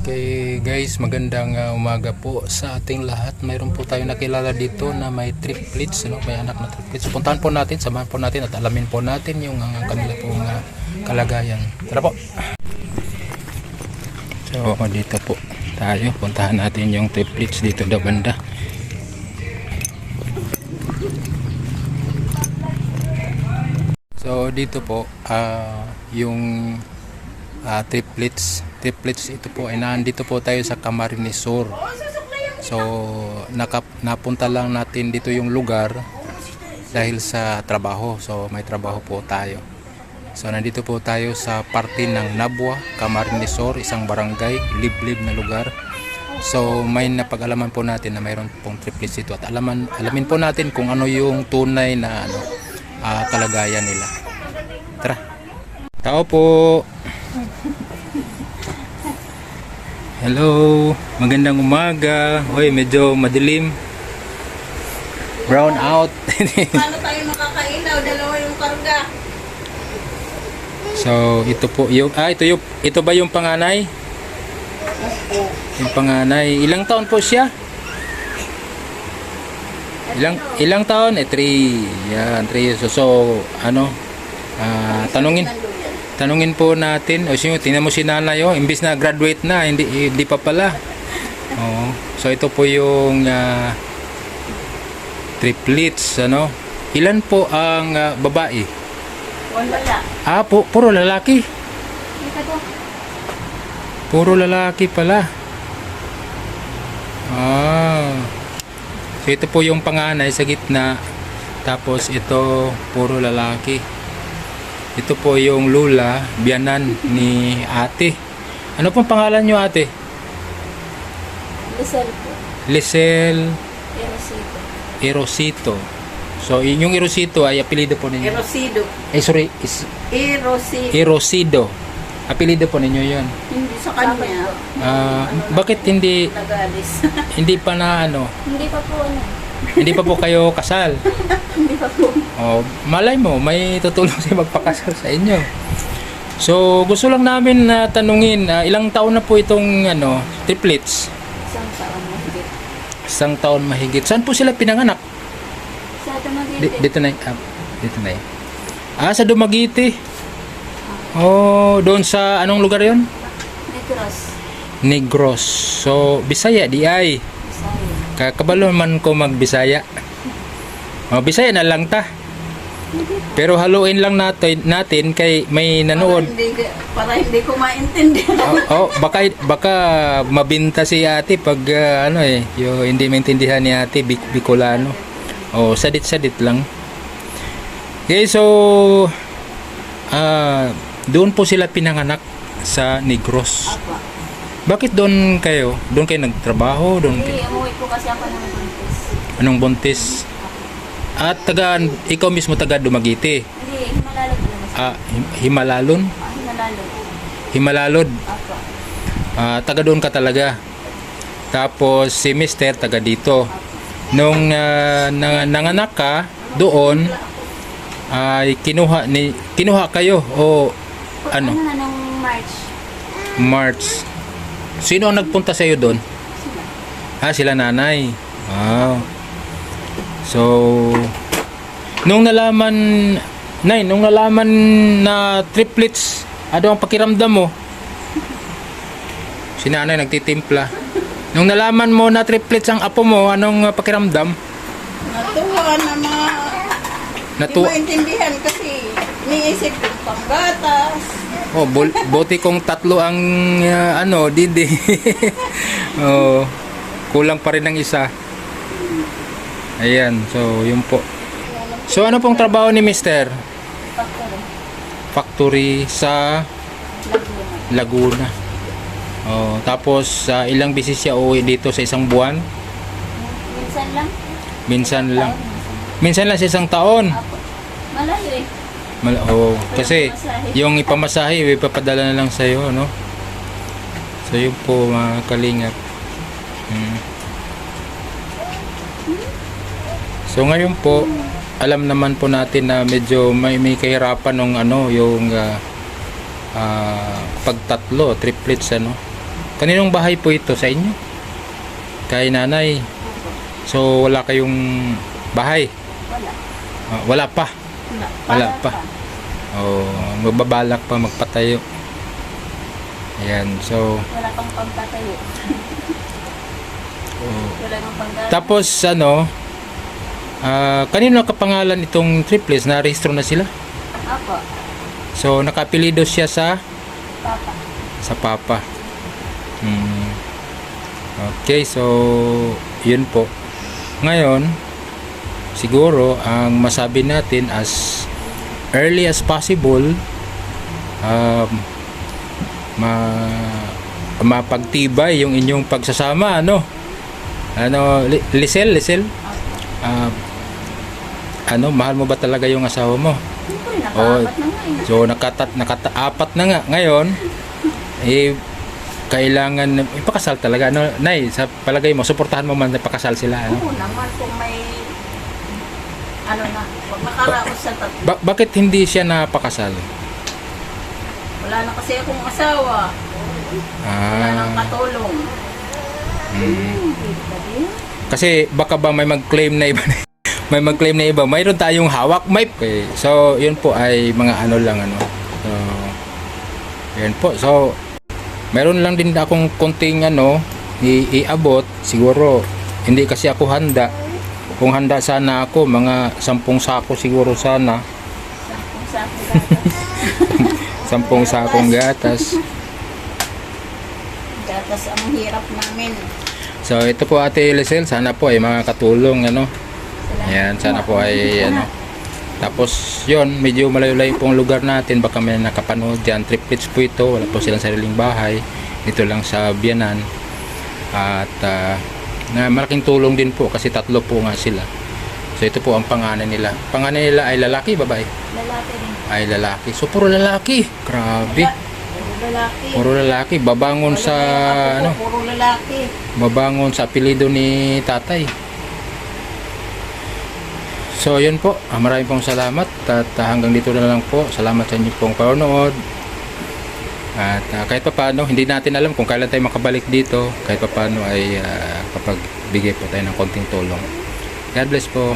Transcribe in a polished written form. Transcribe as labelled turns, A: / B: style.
A: Okay guys, magandang umaga po sa ating lahat. Mayroon po tayong nakilala dito na may triplets, may anak na triplets. Puntahan po natin, samahan po natin at alamin po natin yung kanila pong kalagayan. Tara po. So dito po tayo, puntahan natin yung triplets dito daw banda. So dito po yung triplets ito po ay nandito po tayo sa Camarines Sur. So napunta lang natin dito yung lugar dahil sa trabaho. So may trabaho po tayo. So nandito po tayo sa parte ng Nabwa, Camarines Sur, isang barangay, liblib na lugar. So may napag-alaman po natin na mayroon pong triplets dito at alamin po natin kung ano yung tunay na kalagayan nila. Tara. Tao po. Hello, magandang umaga. Hoy, medyo madilim. Brown out.
B: Paano tayo makakailaw? Dalawa yung karga.
A: So, ito po yung ito ba yung panganay? Yung panganay. Ilang taon po siya? Ilang taon? 3. Yan, 3 years. So, tanungin po natin. O sino, tingnan mo si nanay, imbis na graduate na, hindi pa pala. So ito po yung triplets, Ilan po ang babae?
B: Wala.
A: Puro lalaki. Puro lalaki pala. So ito po yung panganay sa gitna. Tapos ito puro lalaki. Ito po yung lula, biyanan ni ate. Ano pong pangalan nyo, ate?
B: Lisel po.
A: Lisel
B: Erosito.
A: Erosito. So, yung Erosito ay apelido po ninyo?
B: Erosido. Erosido.
A: Erosido. Apelido po ninyo yun?
B: Hindi sa kanya.
A: Bakit hindi
B: Nagalis.
A: hindi pa na
B: Hindi pa po
A: hindi pa po kayo kasal?
B: Hindi pa po.
A: Malay mo, may tutulong siya magpakasal sa inyo. So, gusto lang namin na tanungin, ilang taon na po itong triplets?
B: Isang taon mahigit.
A: Isang taon mahigit. Saan po sila pinanganak?
B: Sa Dumaguete.
A: Dito na. Dito na. Sa Dumaguete. Doon sa anong lugar 'yon?
B: Negros.
A: Negros. So, Bisaya di ay.
B: Bisaya.
A: Kakabalo man ko magbisaya. Bisaya na lang ta. Pero haluin lang natin kay may nanood.
B: Para hindi ko maintindihan.
A: Baka mabinta si ate pag yung hindi maintindihan ni ate Bicolano. Sadit-sadit lang. Okay, so doon po sila pinanganak sa Negros.
B: Apa.
A: Bakit doon kayo? Doon kayo nagtrabaho?
B: Hindi, umuwi po kasi ako ng buntis.
A: Anong buntis? At ikaw mismo taga Dumaguete?
B: Hindi, Himalalod po naman.
A: Himalalon?
B: Himalalod.
A: Himalalod?
B: Apa.
A: Taga doon ka talaga. Tapos si Mister taga dito. Nung nanganak ka doon, ay kinuha kayo o ano?
B: Nung
A: March. Sino ang nagpunta sa iyo doon? Sila nanay. Wow. So, nung nalaman na triplets, ano ang pakiramdam mo? Si nanay nagtitimpla. Nung nalaman mo na triplets ang apo mo, anong pakiramdam?
B: Natuwa naman. Hindi maintindihan kasi niisip ko panggatas.
A: Buti kong 3 ang didi. Kulang pa rin ng isa. Ayan, so yun po. So ano pong trabaho ni Mister? Factory sa Laguna. Tapos ilang beses siya uwi dito sa isang buwan? Minsan lang. Minsan lang sa isang taon.
B: Malayo eh.
A: Kasi yung ipamasahe, ipapadala na lang sa iyo, So yun po mga kalingap. So ngayon po, alam naman po natin na medyo may kahirapan yung yung pagtatlo, triplets Kaninong bahay po ito sa inyo? Kay nanay. So wala kayong bahay?
B: Wala.
A: Wala pa. Wala pa. Oh, magbabalak pa magpatayo. Ayan, so
B: Wala pang pagtatayo. Wala nang panggalan.
A: tapos ano, kanino nakapangalan itong triplets? Na-rehistro na sila?
B: Ako,
A: So nakapilido siya sa
B: papa.
A: papa. Okay, so yun po. Ngayon, siguro ang masabi natin as early as possible, mapagtibay yung inyong pagsasama, Lisel, mahal mo ba talaga yung asawa mo?
B: Siyempre, nakaapat na nga eh.
A: So nakataapat na nga ngayon, kailangan ipakasal talaga, Nay, sa palagay mo, suportahan mo man na ipakasal sila,
B: Oo naman, kung may pag nakaraos sa tatlo.
A: Bakit hindi siya napakasal?
B: Wala na kasi akong asawa. Wala nang katulong.
A: Kasi baka ba may mag-claim na iba may mag-claim na iba, mayroon tayong hawak, okay. So yun po ay mga lang so yun po, so mayroon lang din akong konting iabot, siguro hindi kasi ako handa. Kung handa sana ako, mga 10 sako siguro sana. 10 sakong gatas.
B: Gatas ang hirap namin.
A: So ito po Ate Lisel, sana po ay makakatulong, Ayan, sana po ay Tapos yun, medyo malayo-layo pong lugar natin, baka may nakapanood dyan. Triplets po ito, wala po silang sariling bahay, dito lang sa Bianan. At na malaking tulong din po kasi 3 po nga sila. So ito po ang panganay nila. Panganay nila ay lalaki, babae?
B: Lalaki rin.
A: Ay lalaki. So puro lalaki. Grabe.
B: Lalaki.
A: Puro lalaki. Babangon sa
B: Puro lalaki.
A: babangon sa apelyido ni tatay. So yun po, maraming pong salamat at hanggang dito na lang po. Salamat sa inyo pong panonood. At kahit paano, hindi natin alam kung kailan tayo makabalik dito. Kahit paano ay kapagbigay po tayo ng konting tulong. God bless po.